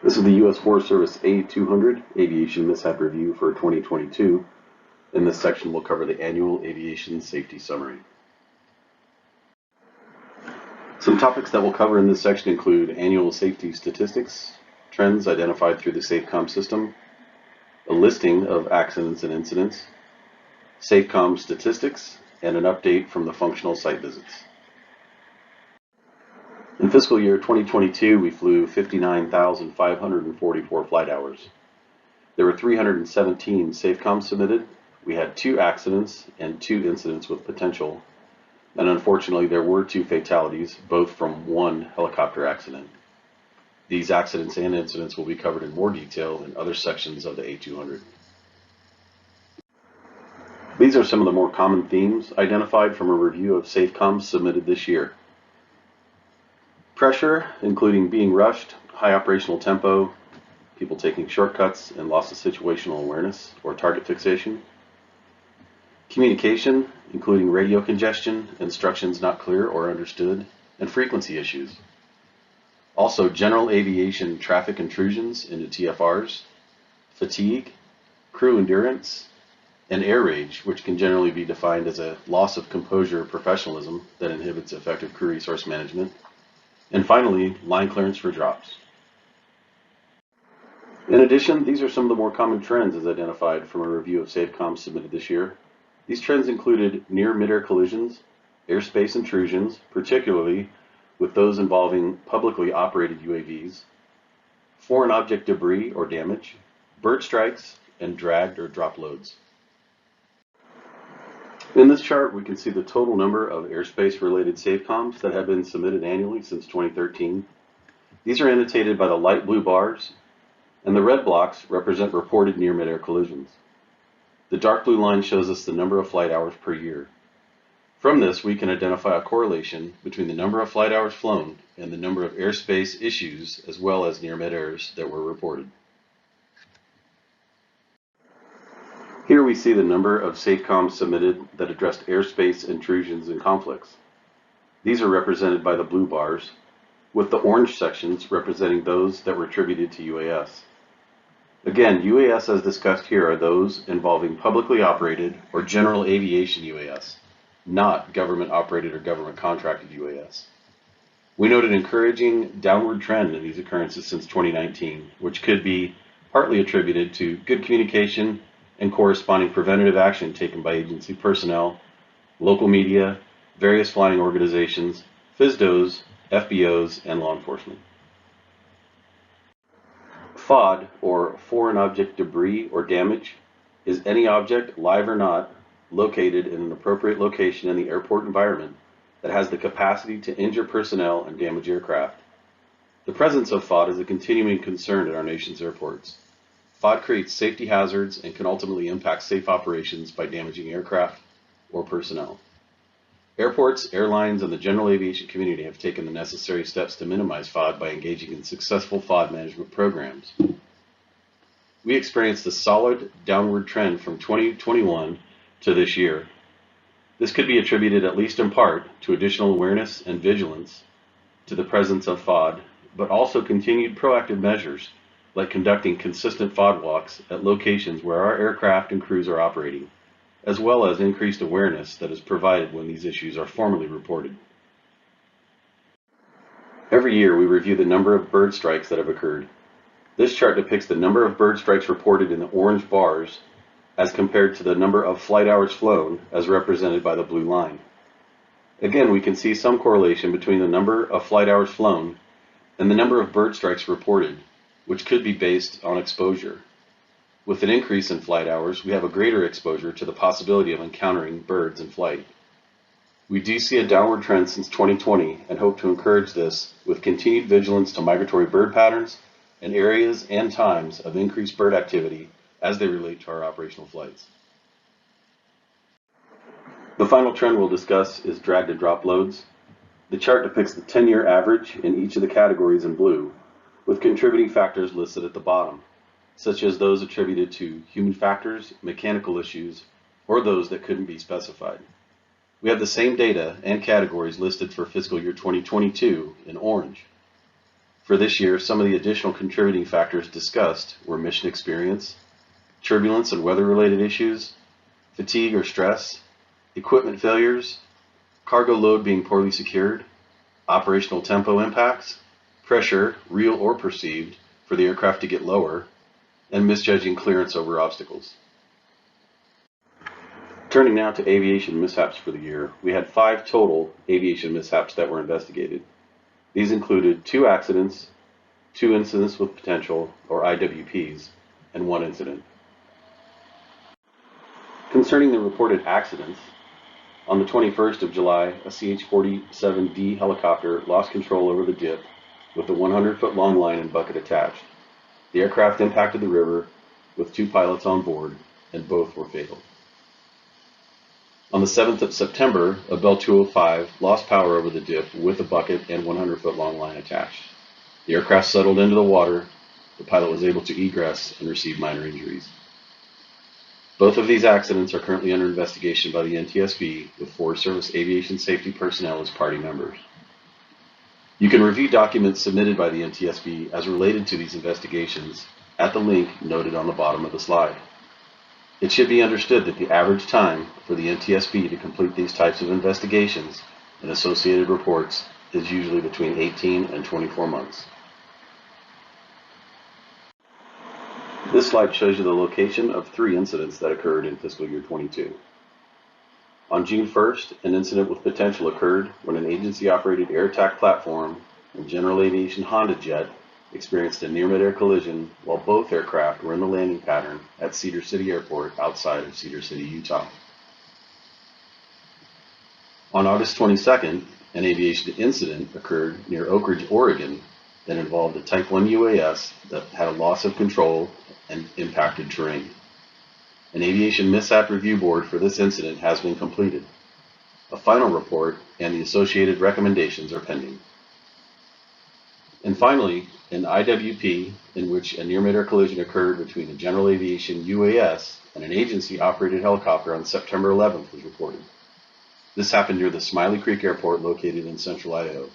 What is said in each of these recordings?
This is the U.S. Forest Service A200 Aviation Mishap Review for 2022. In this section, we'll cover the Annual Aviation Safety Summary. Some topics that we'll cover in this section include annual safety statistics, trends identified through the SafeCom system, a listing of accidents and incidents, SafeCom statistics, and an update from the functional site visits. In fiscal year 2022, we flew 59,544 flight hours. There were 317 SafeCom submitted. We had 2 accidents and 2 incidents with potential. And unfortunately, there were 2 fatalities, both from 1 helicopter accident. These accidents and incidents will be covered in more detail in other sections of the A200. These are some of the more common themes identified from a review of SafeCom submitted this year. Pressure, including being rushed, high operational tempo, people taking shortcuts, and loss of situational awareness or target fixation. Communication, including radio congestion, instructions not clear or understood, and frequency issues. Also, general aviation traffic intrusions into TFRs, fatigue, crew endurance, and air rage, which can generally be defined as a loss of composure or professionalism that inhibits effective crew resource management. And finally, line clearance for drops. In addition, these are some of the more common trends as identified from a review of SafeCom submitted this year. These trends included near mid-air collisions, airspace intrusions, particularly with those involving publicly operated UAVs, foreign object debris or damage, bird strikes, and dragged or drop loads. In this chart, we can see the total number of airspace-related SafeComs that have been submitted annually since 2013. These are annotated by the light blue bars, and the red blocks represent reported near mid-air collisions. The dark blue line shows us the number of flight hours per year. From this, we can identify a correlation between the number of flight hours flown and the number of airspace issues as well as near mid-airs that were reported. Here we see the number of SafeComs submitted that addressed airspace intrusions and conflicts. These are represented by the blue bars, with the orange sections representing those that were attributed to UAS. Again, UAS as discussed here are those involving publicly operated or general aviation UAS, not government operated or government contracted UAS. We noted an encouraging downward trend in these occurrences since 2019, which could be partly attributed to good communication and corresponding preventative action taken by agency personnel, local media, various flying organizations, FSDOs, FBOs, and law enforcement. FOD, or foreign object debris or damage, is any object, live or not, located in an appropriate location in the airport environment that has the capacity to injure personnel and damage aircraft. The presence of FOD is a continuing concern at our nation's airports. FOD creates safety hazards and can ultimately impact safe operations by damaging aircraft or personnel. Airports, airlines, and the general aviation community have taken the necessary steps to minimize FOD by engaging in successful FOD management programs. We experienced a solid downward trend from 2021 to this year. This could be attributed at least in part to additional awareness and vigilance to the presence of FOD, but also continued proactive measures like conducting consistent FOD walks at locations where our aircraft and crews are operating, as well as increased awareness that is provided when these issues are formally reported. Every year we review the number of bird strikes that have occurred. This chart depicts the number of bird strikes reported in the orange bars as compared to the number of flight hours flown as represented by the blue line. Again, we can see some correlation between the number of flight hours flown and the number of bird strikes reported, which could be based on exposure. With an increase in flight hours, we have a greater exposure to the possibility of encountering birds in flight. We do see a downward trend since 2020 and hope to encourage this with continued vigilance to migratory bird patterns and areas and times of increased bird activity as they relate to our operational flights. The final trend we'll discuss is dragged and drop loads. The chart depicts the 10-year average in each of the categories in blue, with contributing factors listed at the bottom, such as those attributed to human factors, mechanical issues, or those that couldn't be specified. We have the same data and categories listed for fiscal year 2022 in orange. For this year, some of the additional contributing factors discussed were mission experience, turbulence and weather-related issues, fatigue or stress, equipment failures, cargo load being poorly secured, operational tempo impacts, pressure, real or perceived, for the aircraft to get lower, and misjudging clearance over obstacles. Turning now to aviation mishaps for the year, we had 5 total aviation mishaps that were investigated. These included 2 accidents, 2 incidents with potential, or IWPs, and 1 incident. Concerning the reported accidents, on the 21st of July, a CH-47D helicopter lost control over the dip with a 100-foot long line and bucket attached. The aircraft impacted the river with 2 pilots on board, and both were fatal. On the 7th of September, a Bell 205 lost power over the dip with a bucket and 100-foot long line attached. The aircraft settled into the water. The pilot was able to egress and receive minor injuries. Both of these accidents are currently under investigation by the NTSB, with Forest Service aviation safety personnel as party members. You can review documents submitted by the NTSB as related to these investigations at the link noted on the bottom of the slide. It should be understood that the average time for the NTSB to complete these types of investigations and associated reports is usually between 18 and 24 months. This slide shows you the location of 3 incidents that occurred in fiscal year 22. On June 1st, an incident with potential occurred when an agency-operated air attack platform and general aviation Honda jet experienced a near-mid-air collision while both aircraft were in the landing pattern at Cedar City Airport outside of Cedar City, Utah. On August 22nd, an aviation incident occurred near Oak Ridge, Oregon that involved a Type 1 UAS that had a loss of control and impacted terrain. An aviation mishap review board for this incident has been completed. A final report and the associated recommendations are pending. And finally, an IWP in which a near-mid-air collision occurred between a general aviation UAS and an agency-operated helicopter on September 11th was reported. This happened near the Smiley Creek Airport located in central Idaho.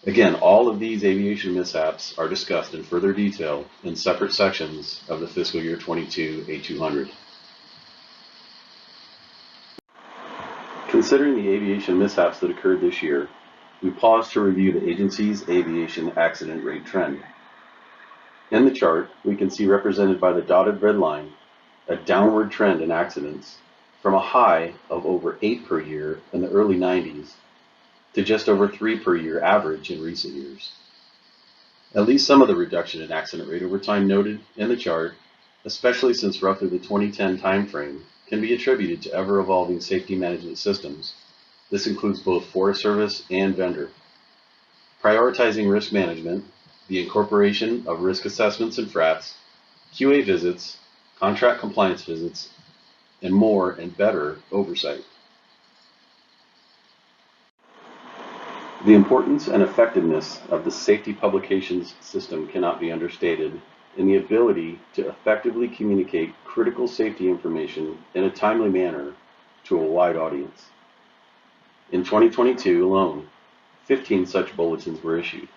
Again, all of these aviation mishaps are discussed in further detail in separate sections of the fiscal year 22 A200. Considering the aviation mishaps that occurred this year, we pause to review the agency's aviation accident rate trend. In the chart, we can see represented by the dotted red line a downward trend in accidents from a high of over 8 per year in the early 90s to just over 3 per year average in recent years. At least some of the reduction in accident rate over time noted in the chart, especially since roughly the 2010 timeframe, can be attributed to ever-evolving safety management systems. This includes both Forest Service and vendor. Prioritizing risk management, the incorporation of risk assessments and FRATs, QA visits, contract compliance visits, and more and better oversight. The importance and effectiveness of the safety publications system cannot be understated in the ability to effectively communicate critical safety information in a timely manner to a wide audience. In 2022 alone, 15 such bulletins were issued.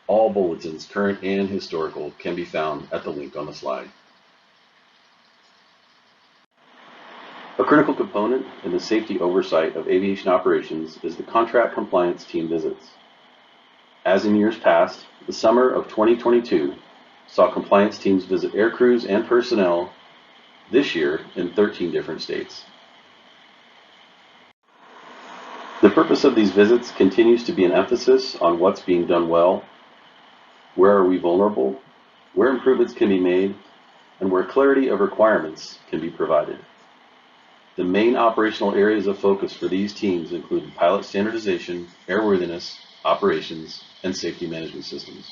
All bulletins, current and historical, can be found at the link on the slide. A critical component in the safety oversight of aviation operations is the contract compliance team visits. As in years past, the summer of 2022 saw compliance teams visit air crews and personnel, this year in 13 different states. The purpose of these visits continues to be an emphasis on what's being done well, where are we vulnerable, where improvements can be made, and where clarity of requirements can be provided. The main operational areas of focus for these teams include pilot standardization, airworthiness, operations, and safety management systems.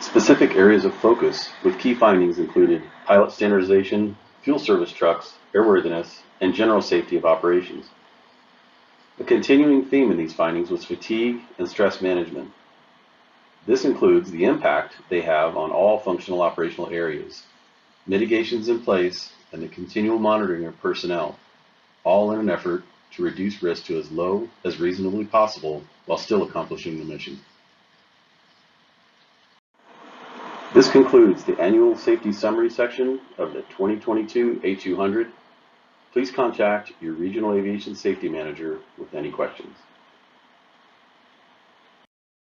Specific areas of focus with key findings included pilot standardization, fuel service trucks, airworthiness, and general safety of operations. A continuing theme in these findings was fatigue and stress management. This includes the impact they have on all functional operational areas, mitigations in place, and the continual monitoring of personnel, all in an effort to reduce risk to as low as reasonably possible while still accomplishing the mission. This concludes the annual safety summary section of the 2022 A200. Please contact your regional aviation safety manager with any questions.